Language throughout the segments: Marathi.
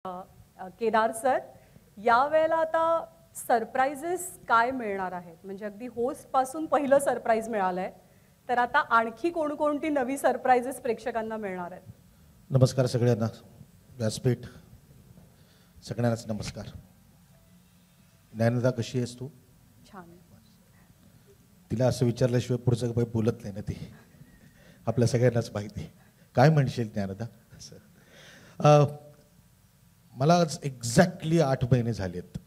केदार सर, यावेळेला आता सरप्राइजेस काय मिळणार आहेत? म्हणजे अगदी होस्ट पासून पहिलं सरप्राइज मिळालंय, तर आता आणखी कोणकोणती नवी सरप्राइजेस प्रेक्षकांना मिळणार आहेत? नमस्कार सगळ्यांना, व्यासपीठ सगळ्यांनाच नमस्कार. ज्ञानदा कशी आहेस तू? छान. तिला असं विचारल्याशिवाय पुढचं काही बोलत नाही ना ती, आपल्या सगळ्यांनाच माहिती. काय म्हणशील ज्ञानदा? मला आज एक्झॅक्टली 8 महिने झालेत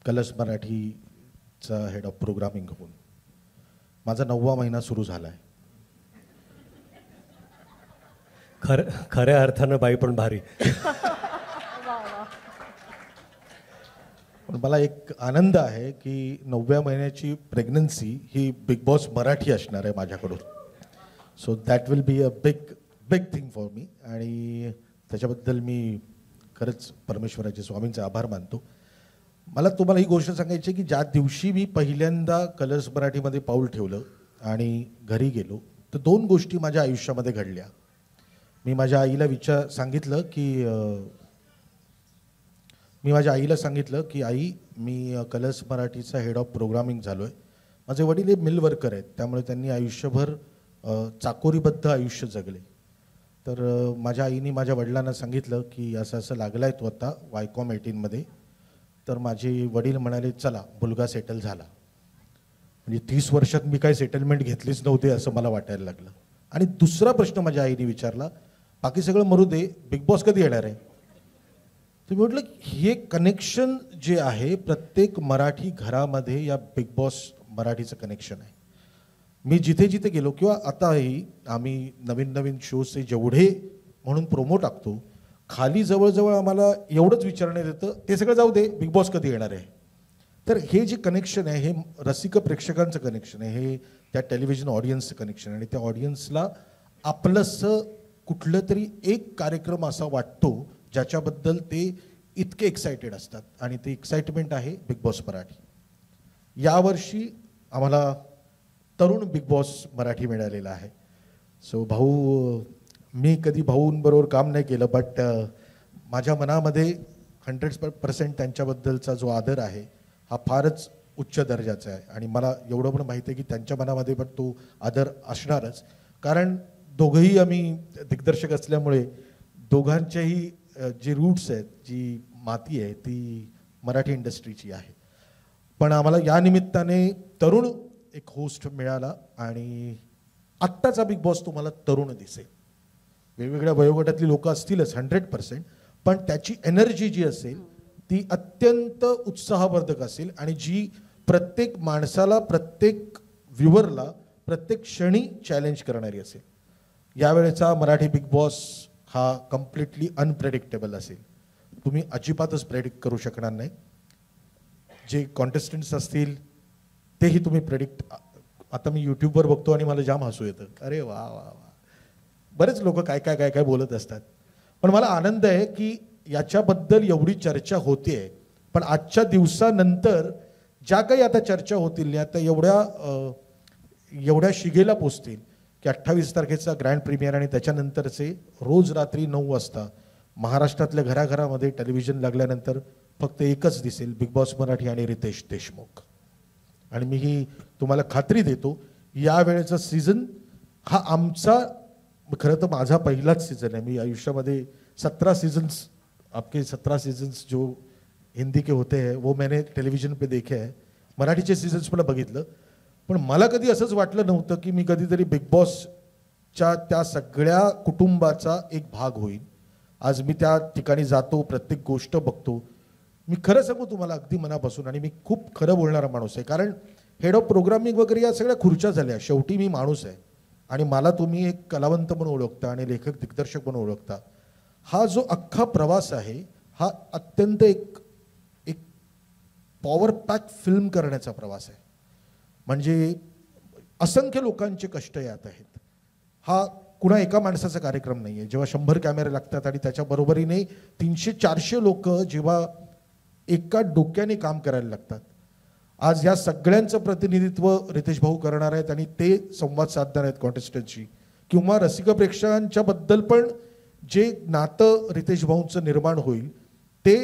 कलर्स मराठीचा हेड ऑफ प्रोग्रामिंग होऊन. माझा 9वा महिना सुरू झाला आहे. खऱ्या अर्थानं बाई पण भारी. पण मला एक आनंद आहे की 9व्या महिन्याची प्रेग्नन्सी ही बिग बॉस मराठी असणार आहे माझ्याकडून. So that will be a big big thing for me. आणि त्याच्याबद्दल मी खरंच परमेश्वराचे, स्वामींचे आभार मानतो. मला तुम्हाला ही गोष्ट सांगायची की ज्या दिवशी मी पहिल्यांदा कलर्स मराठीमध्ये पाऊल ठेवलं आणि घरी गेलो, तर 2 गोष्टी माझ्या आयुष्यामध्ये घडल्या. मी माझ्या आईला सांगितलं की आई, मी कलर्स मराठीचा हेड ऑफ प्रोग्रामिंग झालो आहे. माझे वडील हे मिल वर्कर आहेत, त्यामुळे त्यांनी आयुष्यभर चाकोरीबद्ध आयुष्य जगले. तर माझ्या आईने माझ्या वडिलांना सांगितलं की असं असं लागलं आहे तो आता वायकॉम 18मध्ये. तर माझे वडील म्हणाले चला, मुलगा सेटल झाला. म्हणजे 30 वर्षात मी काही सेटलमेंट घेतलीच नव्हते असं मला वाटायला लागलं. आणि दुसरा प्रश्न माझ्या आईने विचारला, बाकी सगळं मरू दे, बिग बॉस कधी येणार आहे? तर मी म्हटलं हे कनेक्शन जे आहे प्रत्येक मराठी घरामध्ये या बिग बॉस मराठीचं कनेक्शन आहे. मी जिथे जिथे गेलो किंवा आताही आम्ही नवीन नवीन शोजचे जेवढे म्हणून प्रोमो टाकतो, खाली जवळजवळ आम्हाला एवढंच विचारण्यात येतं, ते सगळं जाऊ दे, बिग बॉस कधी येणार आहे? तर हे जे कनेक्शन आहे हे रसिक प्रेक्षकांचं कनेक्शन आहे, हे त्या टेलिव्हिजन ऑडियन्सचं कनेक्शन आहे. आणि त्या ऑडियन्सला आपलंसं कुठलं तरी एक कार्यक्रम असा वाटतो ज्याच्याबद्दल ते इतके एक्सायटेड असतात, आणि ते एक्साइटमेंट आहे बिग बॉस मराठी. यावर्षी आम्हाला तरुण बिग बॉस मराठी मिळालेला आहे. सो भाऊ, मी कधी भाऊंबरोबर काम नाही केलं, बट माझ्या मनामध्ये 100% त्यांच्याबद्दलचा जो आदर आहे हा फारच उच्च दर्जाचा आहे. आणि मला एवढं पण माहिती आहे की त्यांच्या मनामध्ये पण तो आदर असणारच, कारण दोघंही आम्ही दिग्दर्शक असल्यामुळे दोघांच्याही जे रूट्स आहेत, जी माती आहे ती मराठी इंडस्ट्रीची आहे. पण आम्हाला या निमित्ताने तरुण एक होस्ट मिळाला, आणि आत्ताचा बिग बॉस तुम्हाला तरुण दिसेल. वेगवेगळ्या वयोगटातली लोक असतीलच 100%, पण त्याची एनर्जी जी असेल ती अत्यंत उत्साहवर्धक असेल, आणि जी प्रत्येक माणसाला, प्रत्येक व्ह्युअरला प्रत्येक क्षणी चॅलेंज करणारी असेल. यावेळेचा मराठी बिग बॉस हा कम्प्लिटली अनप्रेडिक्टेबल असेल. तुम्ही अजिबातच प्रेडिक्ट करू शकणार नाही. जे कॉन्टेस्टंट्स असतील तेही तुम्ही प्रेडिक्ट. आता मी यूट्यूबवर बघतो आणि मला जाम हसू येतं, अरे वा वा वा, बरेच लोक काय काय काय काय बोलत असतात. पण मला आनंद आहे की याच्याबद्दल एवढी चर्चा होते, पण आजच्या दिवसानंतर ज्या काही आता चर्चा होतील त्या एवढ्या शिगेला पोचतील की 28 तारखेचा ग्रँड प्रीमियर आणि त्याच्यानंतरचे रोज रात्री 9 वाजता महाराष्ट्रातल्या घराघरामध्ये टेलिव्हिजन लागल्यानंतर फक्त एकच दिसेल, बिग बॉस मराठी आणि रितेश देशमुख. आणि मी ही तुम्हाला खात्री देतो, यावेळेचा सीझन हा आमचा, खरं तर माझा पहिलाच सीझन आहे. मी आयुष्यामध्ये 17 सीजन्स, आपके 17 सीजन्स जो हिंदी के होते हैं वो मैंने टेलिव्हिजन पे देखे है. मराठीचे सीजन्स मला बघितलं, पण मला कधी असंच वाटलं नव्हतं की मी कधीतरी बिग बॉसच्या त्या सगळ्या कुटुंबाचा एक भाग होईल. आज मी त्या ठिकाणी जातो, प्रत्येक गोष्ट बघतो. मी खरं सांगू तुम्हाला अगदी मनापासून, आणि मी खूप खरं बोलणारा माणूस आहे, कारण हेड ऑफ प्रोग्रामिंग वगैरे या सगळ्या खुर्च्या झाल्या. शेवटी मी माणूस आहे, आणि मला तुम्ही एक कलावंत म्हणून ओळखता आणि लेखक दिग्दर्शक म्हणून ओळखता. हा जो अख्खा प्रवास आहे हा अत्यंत एक पॉवर पॅक फिल्म करण्याचा प्रवास आहे. म्हणजे असंख्य लोकांचे कष्ट यात आहेत. हा कुणा एका माणसाचा कार्यक्रम नाही आहे. जेव्हा 100 कॅमेरे लागतात आणि त्याच्या बरोबरीने 300-400 लोक जेव्हा एका डोक्याने काम करायला लागतात. आज या सगळ्यांचं प्रतिनिधित्व रितेश भाऊ करणार आहेत, आणि ते संवाद साधणार आहेत कॉन्टेस्टंटशी, किंवा रसिक प्रेक्षकांच्या बद्दल पण जे नातं रितेश भाऊंचं निर्माण होईल ते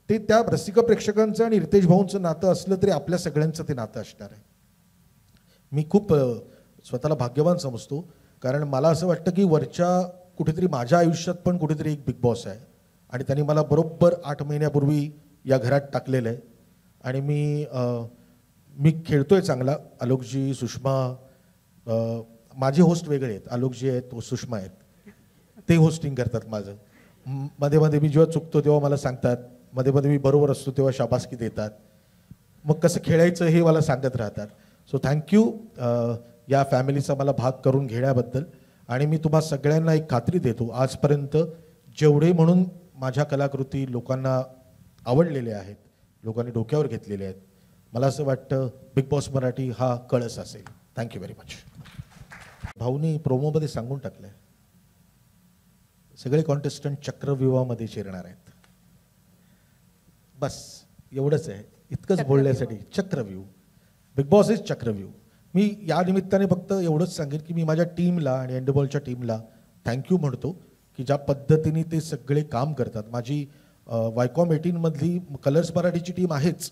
ते त्या रसिक प्रेक्षकांचं आणि रितेश भाऊंचं नातं असलं तरी आपल्या सगळ्यांचं ते नातं असणार आहे. मी खूप स्वतःला भाग्यवान समजतो, कारण मला असं वाटतं की वरच्या कुठेतरी माझ्या आयुष्यात पण कुठेतरी एक बिग बॉस आहे आणि त्यांनी मला बरोबर 8 महिन्यापूर्वी या घरात टाकलेलं आहे आणि मी खेळतोय चांगला. आलोकजी, सुषमा, माझे होस्ट वेगळे आहेत, आलोकजी आहेत, सुषमा आहेत, ते होस्टिंग करतात माझं. मध्ये मध्ये मी जेव्हा चुकतो तेव्हा मला सांगतात, मध्ये मध्ये मी बरोबर असतो तेव्हा शाबासकी देतात, मग कसं खेळायचं हे मला सांगत राहतात. सो थँक्यू या फॅमिलीचा मला भाग करून घेण्याबद्दल. आणि मी तुम्हा सगळ्यांना एक खात्री देतो, आजपर्यंत जेवढे म्हणून माझ्या कलाकृती लोकांना आवडलेल्या आहेत, लोकांनी डोक्यावर घेतलेले आहेत, मला असं वाटतं बिग बॉस मराठी हा कळस असेल. Thank you very much. भाऊनी प्रोमोमध्ये सांगून टाकलं आहे, सगळे कॉन्टेस्टंट चक्रव्यूहामध्ये शिरणार आहेत. बस एवढंच आहे, इतकंच बोलण्यासाठी. चक्रव्यूह, बिग बॉस इज चक्रव्यूह. मी या निमित्ताने फक्त एवढंच सांगेन की मी माझ्या टीमला आणि एंडबॉलच्या टीमला थँक्यू म्हणतो की ज्या पद्धतीने ते सगळे काम करतात. माझी वायकॉम 18 मधली कलर्स मराठीची टीम आहेच,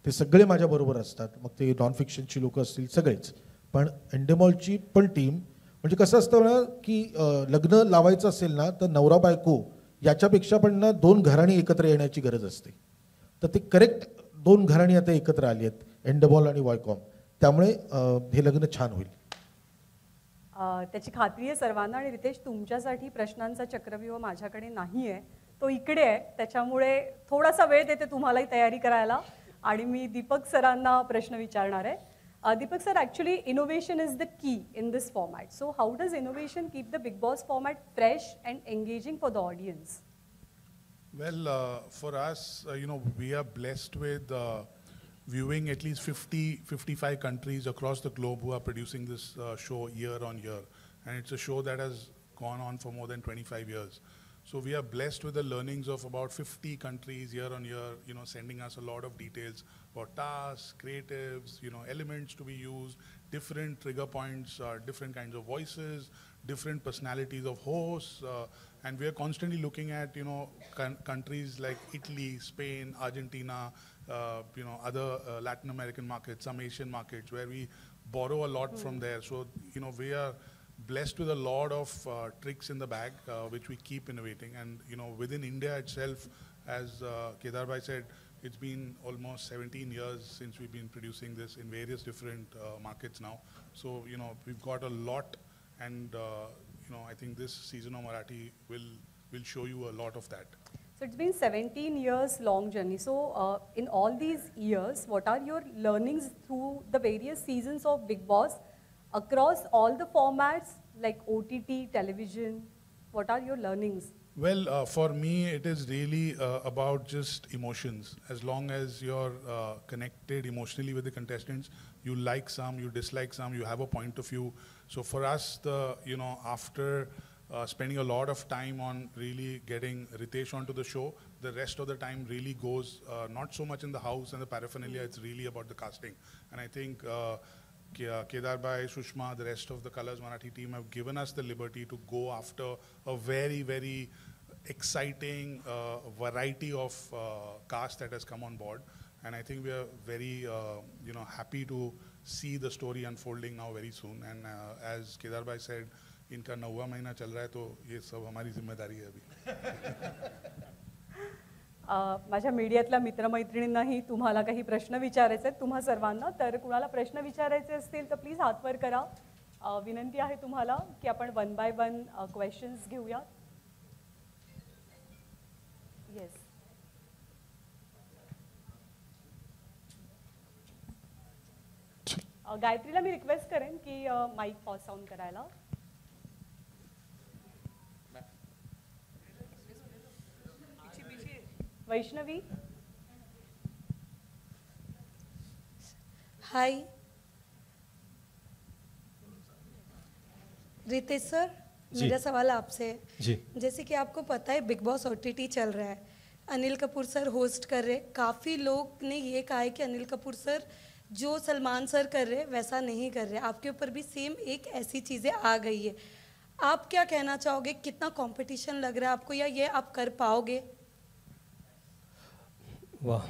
ते सगळे माझ्याबरोबर असतात, मग ते नॉन फिक्शनची लोक असतील सगळेच. पण एंडेमॉलची पण टीम, म्हणजे कसं असतं ना की लग्न लावायचं असेल ना तर नवरा बायको याच्यापेक्षा पण ना 2 घराणी एकत्र येण्याची गरज असते. तर ते करेक्ट 2 घराणी आता एकत्र आली आहेत, एंडेबॉल आणि वायकॉम, त्यामुळे हे लग्न छान होईल. त्याची खात्री आहे सर्वांना. आणि रितेश, तुमच्यासाठी प्रश्नांचा चक्रव्यूह माझ्याकडे नाही आहे, तो इकडे आहे, त्याच्यामुळे थोडासा वेळ देते तुम्हालाही तयारी करायला. आणि मी दीपक सरांना प्रश्न विचारणार आहे. Deepak sir, actually innovation is the key in this format. So how does innovation keep the Big Boss format fresh and engaging for the audience? Well, for us, we are blessed with viewing at least 55 countries across the globe who are producing this show year on year. And it's a show that has gone on for more than 25 years. So we are blessed with the learnings of about 50 countries year on year, sending us a lot of details about tasks, creatives, elements to be used, different trigger points, different kinds of voices, different personalities of hosts. And we are constantly looking at, countries like Italy, Spain, Argentina, other Latin American markets, some Asian markets, where we borrow a lot from there. So, we are blessed with a lot of tricks in the bag, which we keep innovating. And within India itself, as Kedar bhai said, it's been almost 17 years since we've been producing this in various different markets now. So we've got a lot, and I think this season of Marathi will show you a lot of that. So it's been 17 years long journey. So in all these years, what are your learnings through the various seasons of Big Boss across all the formats like OTT, television? What are your learnings? Well, for me, it is really about just emotions. As long as you're connected emotionally with the contestants, you like some, you dislike some, you have a point of view. So for us, after spending a lot of time on really getting Ritesh onto the show, the rest of the time really goes not so much in the house and the paraphernalia, it's really about the casting. And I think Kedar bhai, Sushma, the rest of the Colors Marathi team have given us the liberty to go after a very, very exciting variety of cast that has come on board. And I think we are very, happy to see the story unfolding now very soon. And as Kedar bhai said, इनका 9वां महीना चल रहा है, तो ये सब हमारी जिम्मेदारी है अभी. माझ्या मीडियातल्या मित्रमैत्रिणींनाही तुम्हाला काही प्रश्न विचारायचे आहेत, तुम्हा सर्वांना. तर कुणाला प्रश्न विचारायचे असतील तर प्लीज हात वर करा. विनंती आहे तुम्हाला की आपण 1 by 1 क्वेश्चन्स घेऊया. येस, गायत्रीला मी रिक्वेस्ट करेन की माईक पॉज ऑन करायला. वैष्णवी. हाय रितेश सर, मेरा सवाल आपसे है. जी. जैसे कि आपको पता है बिग बॉस OTT चल रहा है, अनिल कपूर सर होस्ट कर रहे. काफ़ी लोग ने ये कहा है कि अनिल कपूर सर जो सलमान सर कर रहे वैसा नहीं कर रहे. आपके ऊपर भी सेम एक ऐसी चीज़ें आ गई है. आप क्या कहना चाहोगे, कितना कंपटीशन लग रहा है आपको, या ये आप कर पाओगे? वाह,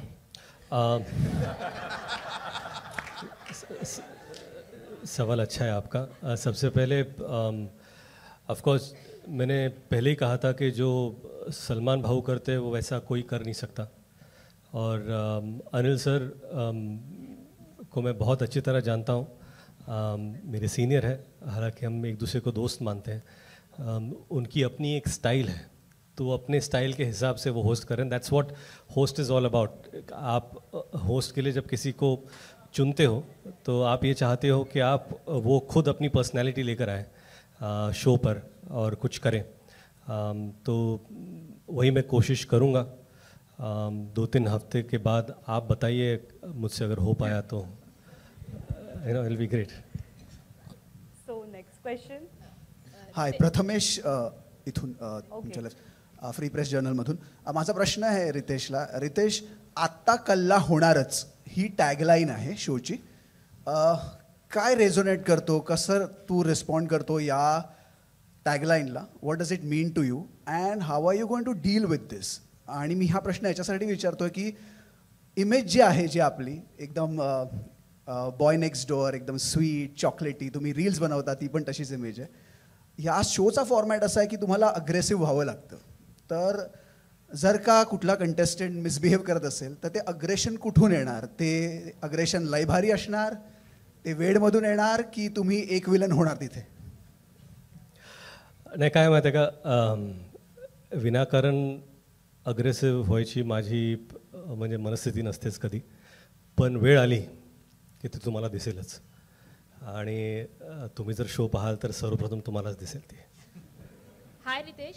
सवाल अच्छा है आपका। सबसे पहले ऑफ कोर्स मैंने पहले ही कहा था कि जो सलमान भाऊ करते हैं वो वैसा कोई कर नहीं सकता। और अनिल सर को मैं बहुत अच्छी तरह जानता हूँ, मेरे सीनियर है, हालांकि हम एक दूसरे को दोस्त मानते हैं। उनकी अपनी एक स्टाइल है, तो वो अपने स्टाइल के हिसाब से वो होस्ट करें। That's what host is all about. आप होस्ट के लिए जब किसी को चुनते हो तो आप ये चाहते हो कि आप वो खुद अपनी पर्सनैलिटी लेकर आए शो पर और कुछ करें। तो वही मैं कोशिश करूँगा। 2-3 हफ्ते के बाद आप बताइए मुझसे अगर हो पाया तो you know it will be great. So next question. Hi, Prathamesh इथून तुमच्या फ्री प्रेस जर्नलमधून माझा प्रश्न आहे रितेशला. रितेश, आत्ता कल्ला होणारच ही टॅगलाईन आहे शोची. काय रेझोनेट करतो, कसं तू रिस्पॉन्ड करतो या टॅगलाईनला? What does it mean to you and how are you going to deal with this? आणि मी हा प्रश्न याच्यासाठी विचारतोय की इमेज जी आहे, जी आपली एकदम बॉय नेक्स्ट डोअर, एकदम स्वीट चॉकलेटी, तुम्ही रील्स बनवता ती पण तशीच इमेज आहे. ह्या शोचा फॉर्मॅट असा आहे की तुम्हाला अग्रेसिव्ह व्हावं लागतं. तर जर का कुठला कंटेस्टंट मिसबिहेव करत असेल तर ते अग्रेशन कुठून येणार? ते अग्रेशन लय भारी असणार, ते वेडमधून येणार, की तुम्ही एक विलन होणार तिथे? नाही, काय माहिती आहे का, विनाकारण अग्रेसिव्ह व्हायची माझी म्हणजे मनस्थिती नसतेच कधी. पण वेळ आली की ते तुम्हाला दिसेलच. आणि तुम्ही जर शो पाहाल तर सर्वप्रथम तुम्हालाच दिसेल ती. Hi Ritesh,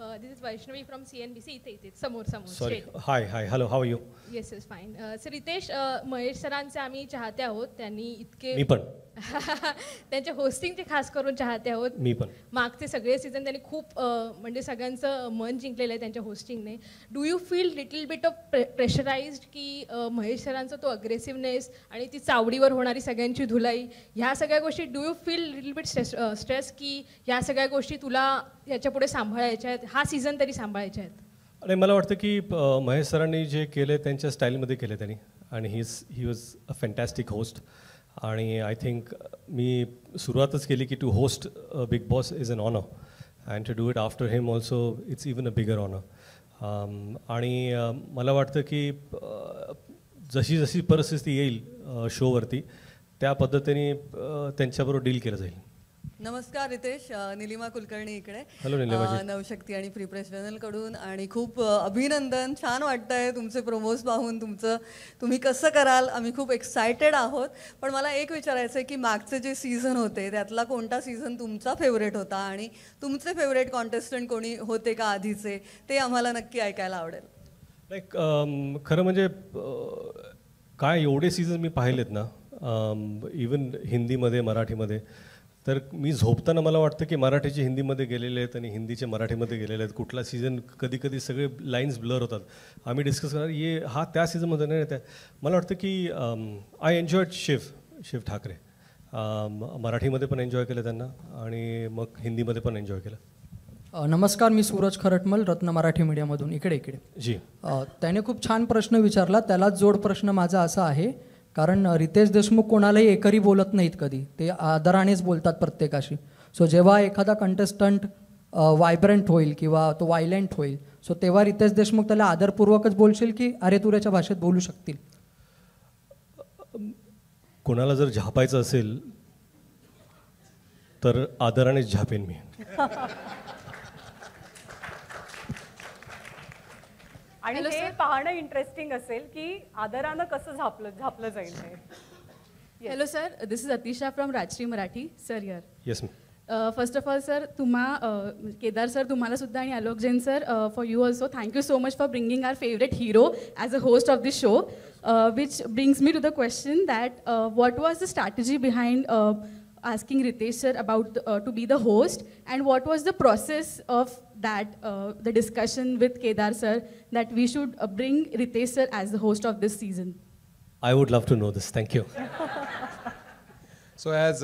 this is Vaishnavi from CNBC. इथे समोर sorry, hi hello, how are you? Yes yes fine. Sir Ritesh, Mahesh सरांचे आम्ही चाहते आहोत. त्यांनी इतके मी पण त्यांच्या होस्टिंगचे खास करून चाहते आहोत. मी पण मागचे सगळे सीझन त्यांनी खूप म्हणजे सगळ्यांचं मन जिंकलेलं आहे त्यांच्या होस्टिंगने. Do you feel little bit of pressurised की महेश सरांचा तो अग्रेसिव्हनेस आणि ती चावडीवर होणारी सगळ्यांची धुलाई, ह्या सगळ्या गोष्टी, do you feel little bit stress की ह्या सगळ्या गोष्टी तुला याच्या पुढे सांभाळायच्या आहेत, हा सीझन तरी सांभाळायच्या आहेत? आणि मला वाटतं की महेश सरांनी जे केले त्यांच्या स्टाईलमध्ये केले त्यांनी, आणि he was a fantastic host. आणि आय थिंक मी सुरुवातच केली की to host Bigg Boss is an honour and to do it after him also it's even a bigger honour. आणि मला वाटतं की जशी जशी परिस्थिती येईल शोवरती त्या पद्धतीने त्यांच्याबरोबर डील केलं जाईल. नमस्कार रितेश, निलिमा कुलकर्णी इकडे. हॅलो निलिमा. नवशक्ती आणि फ्री प्रेस चॅनलकडून. आणि खूप अभिनंदन, छान वाटतंय तुमचे प्रोमोज पाहून. तुम्ही कसं कराल आम्ही खूप एक्सायटेड आहोत. पण मला एक विचारायचं आहे की मागचे जे सीझन होते त्यातला कोणता सीझन तुमचा फेवरेट होता, आणि तुमचे फेवरेट कॉन्टेस्टंट कोणी होते का आधीचे, ते आम्हाला नक्की ऐकायला आवडेल. लाईक खरं म्हणजे काय एवढे सीझन मी पाहिलेत ना, इवन हिंदीमध्ये मराठीमध्ये, तर मी झोपताना मला वाटतं की मराठीचे हिंदीमध्ये गेलेले आहेत आणि हिंदीचे मराठीमध्ये गेलेले आहेत. कुठला सीझन कधी कधी सगळे लाईन्स ब्लर होतात. आम्ही डिस्कस करणार ये हा त्या सीझनमध्ये नाही येत आहे. मला वाटतं की आय एन्जॉयड शिव ठाकरे. मराठीमध्ये पण एन्जॉय केलं त्यांना आणि मग हिंदीमध्ये पण एन्जॉय केलं. नमस्कार, मी सूरज खरटमल, रत्न मराठी मीडियामधून. इकडे जी. त्याने खूप छान प्रश्न विचारला. त्यालाच जोड प्रश्न माझा असा आहे, कारण रितेश देशमुख कोणालाही एकरी बोलत नाहीत कधी, ते आदरानेच बोलतात प्रत्येकाशी. सो जेव्हा एखादा कंटेस्टंट वायब्रंट होईल किंवा तो वायलेंट होईल, सो तेव्हा रितेश देशमुख त्याला आदरपूर्वकच बोलशील की अरे तुऱ्याच्या भाषेत बोलू शकतील? कोणाला जर झापायचं असेल तर आदरानेच झापेन मी. आणि हे पाहणं इंटरेस्टिंग असेल की आदरानं कसं झापलं जाईल हे. Hello sir, this is Atisha from Rajshri Marathi. Sir here. Yes first of all sir, Kedar sir तुम्हाला सुद्धा आणि Alok Jain sir, for you also thank you so much for bringing our favourite hero as a host of this show, which brings me to the question that what was the strategy behind asking Ritesh sir about to be the host, and what was the process of that the discussion with Kedar sir that we should bring Ritesh sir as the host of this season? I would love to know this. Thank you. So as